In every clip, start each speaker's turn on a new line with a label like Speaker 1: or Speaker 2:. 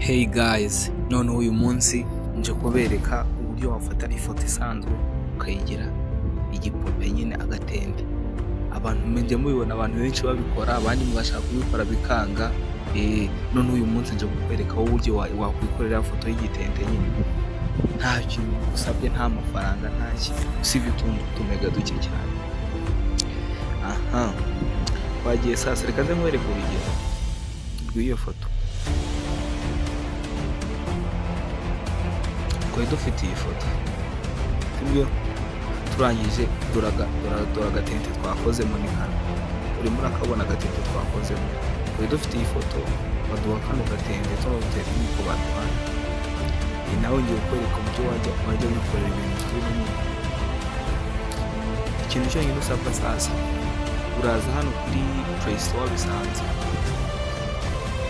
Speaker 1: Hey guys, noneho uyu munsi nje kubereka uburyo wafata ifoto isanzwe ukayigira igipupe nyine agatende. Abantu mujya mubibona abantu benshi babikora, abandi mugashaka kubikora bikanga. None uyu munsi nje kukwereka uburyo wakwikorera foto y'igitende nyine. Nta kintu usabye, nta mafaranga, nta kintu usibye utuntu tumega duke cyane. Twagiye sasa, reka nze nkwereke urugero rw'iyo foto. Twari dufite iyi foto, sibyo? Turangije dore agatente twakozemo ni hano. Urimo urakabona agatente twakozemo. Twari dufite iyi foto, baduha kano gatente tunadutera niko baduhaye. Nawe ngiye kukwereka uburyo wajya wikorera ibintu birimo. Ikintu cyonyine usabwa sasa, uraza hano kuri Play Store bisanzwe.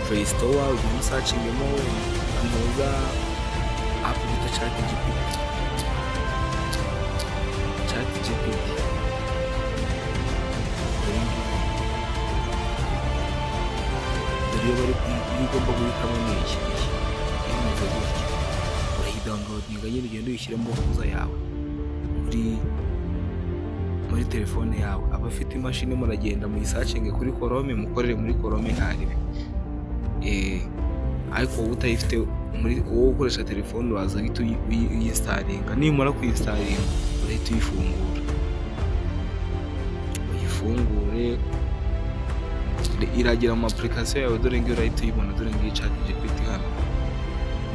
Speaker 1: Play Store ugenda usacingemo anoza app bita ChatGPT. Dore bari ugomba guhitamo n'iki imeze gutya. Urayidownloadinga nyine ugenda uyishyiramo kuza yawe muri telefone yawe. Abafite imashini muragenda muyisacinge kuri Chrome, mukorere muri Chrome ntaribi. Ariko wowe utayifite, wowe ukoresha telefone uraza uhita uyinstallinga. Nimara kuyinstallinga urahita uyifungure, iragira mu application yawe. Dore ngiyo urahita uyibona, dore ngiyo ChatGPT hano.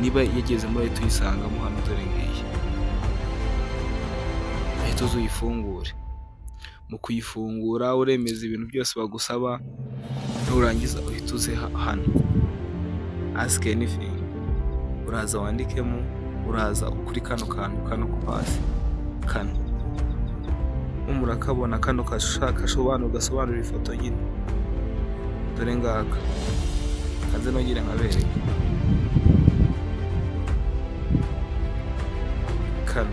Speaker 1: Niba yagezemo urahita uyisangamo hano, dore ngiyo. Urahita uza uyifungure. Mu kuyifungura uremeza ibintu byose bagusaba, nurangiza uhita uze hano ask anything. Uraza wandikemo, uraza kuri kano kantu kano ko hasi kano. Murakabona kano gasobanura ifoto nyine. Dore ngaka kaze nongere nkabereke kano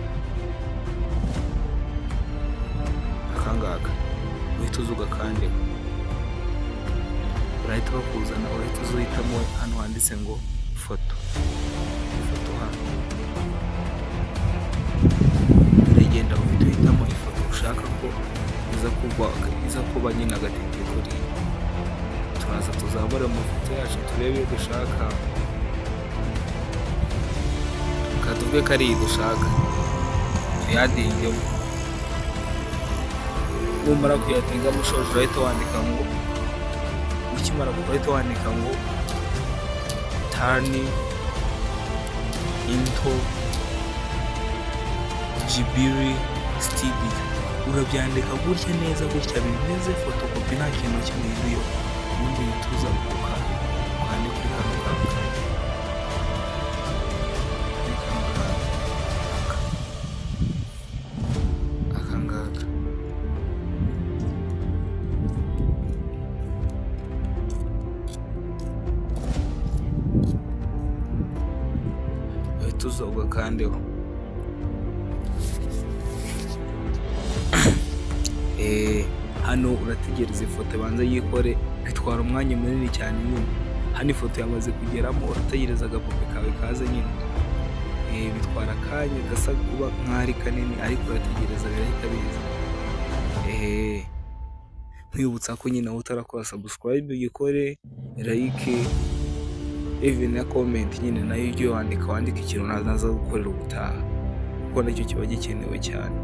Speaker 1: akangaka. Uhita uza ugakandemo, urahita bakuzana, urahita uza uhitamo hano handitse ngo foto hano. Uragenda uhita uhitamo ifoto ushaka ko iza kuba nyine agatente kuri. Turaza tuzamura amafoto yacu turebe iyo dushaka, tuvuge ko ari iyi dushaka, tuyadingemo. Numara kuyatingamo ushoje urahita wandika ngo, ukimara guhita wandika ngo turn into Jibiri Studio. Urabyandika gutya neza gutya bimeze photocopy, nta kintu kimwe iriyo. Ubundi bituza ukandi kuri kano kantu akangaka. Tuza ugakandeho. Hano urategereza ifoto banza yikore, bitwara umwanya munini cyane nyine. Hano ifoto yamaze kugeramo, urategereza agapupe kawe kaza nyine. Bitwara akanya gasa kuba nk'ari kanini, ariko urategereza birahita biza. Nkwibutsa ko nyine utarakora subscribe uyikore, like, even na comment nyine nayo ujye wandika ikintu naza gukorera ubutaha, kuko nacyo kiba gikenewe cyane.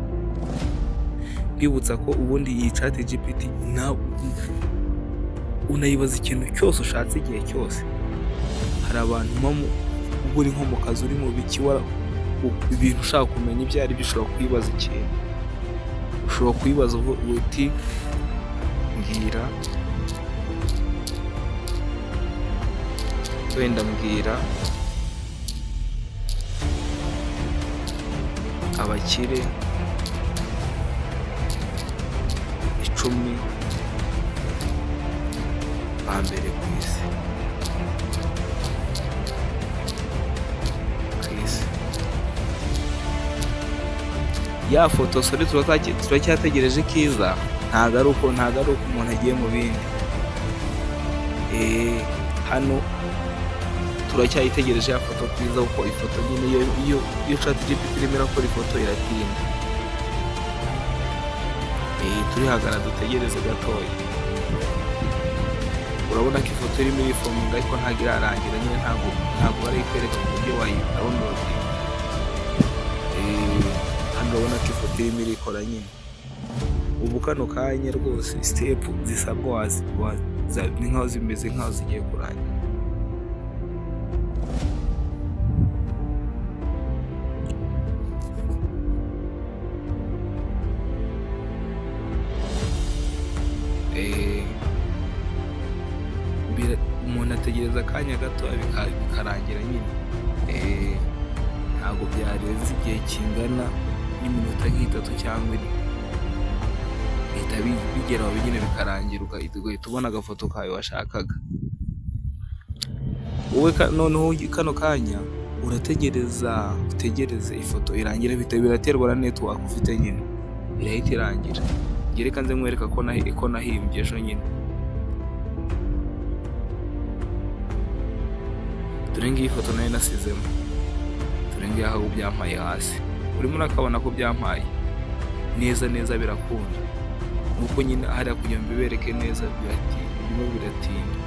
Speaker 1: Kwibutsa ko ubundi iyi ChatGPT unayibaza ikintu cyose ushatse igihe cyose. Hari abantu uri nko mu kazi, uri mu biki, ibintu ushaka kumenya ibyo ari byo, ushobora kuyibaza ikintu. Ushobora kuyibaza uti mbwira abakire 10 ba mbere ku isi. Ya foto sori turacyategereje kiza, ntago ari uko umuntu agiye mu bindi. Hano turacyayitegereje ya foto twiza, kuko ifoto nyine iyo ChatGPT irimo irakora ifoto iratinda. Turihagara dutegereze gatoya. Urabona ko ifoto irimo irifominga ariko ntabwo irarangira nyine, ntabwo barayikwereka ku buryo wayidawunilodinga. Hano urabona ko ifoto irimo irikora nyine. Ubu kano kanya rwose step zisabwa ni nkaho zimeze nkaho zigiye kurangira. Umuntu ategereza akanya gato bikarangira nyine. Ntabwo byarenze igihe kingana n'iminota nk'itatu cyangwa ine, bihita bigeraho nyine bikarangira, ugahita ubona agafoto kawe washakaga. Wowe noneho kano kanya utegereze ifoto irangira, biraterwa na network ufite nyine, irahita irangira. Reka nze nkwereka ko nahimbye ejo nyine. Dore ngiyi ifoto nayo nasizemo, dore ngiyi aho byampaye hasi, urimo urakabona ko byampaye neza birakunda. Nuko nyine hariya kugira ngo bibereke neza birimo biratinda.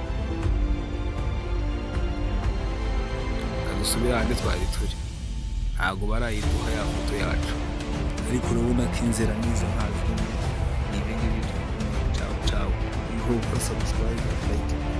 Speaker 1: Kadusubira ahandi twari turi, ntabwo barayiduha ya foto yacu, ariko urabona ko inzira nizo ntabwo ni ibi ngibi. Ciao, I hope you subscribe and like.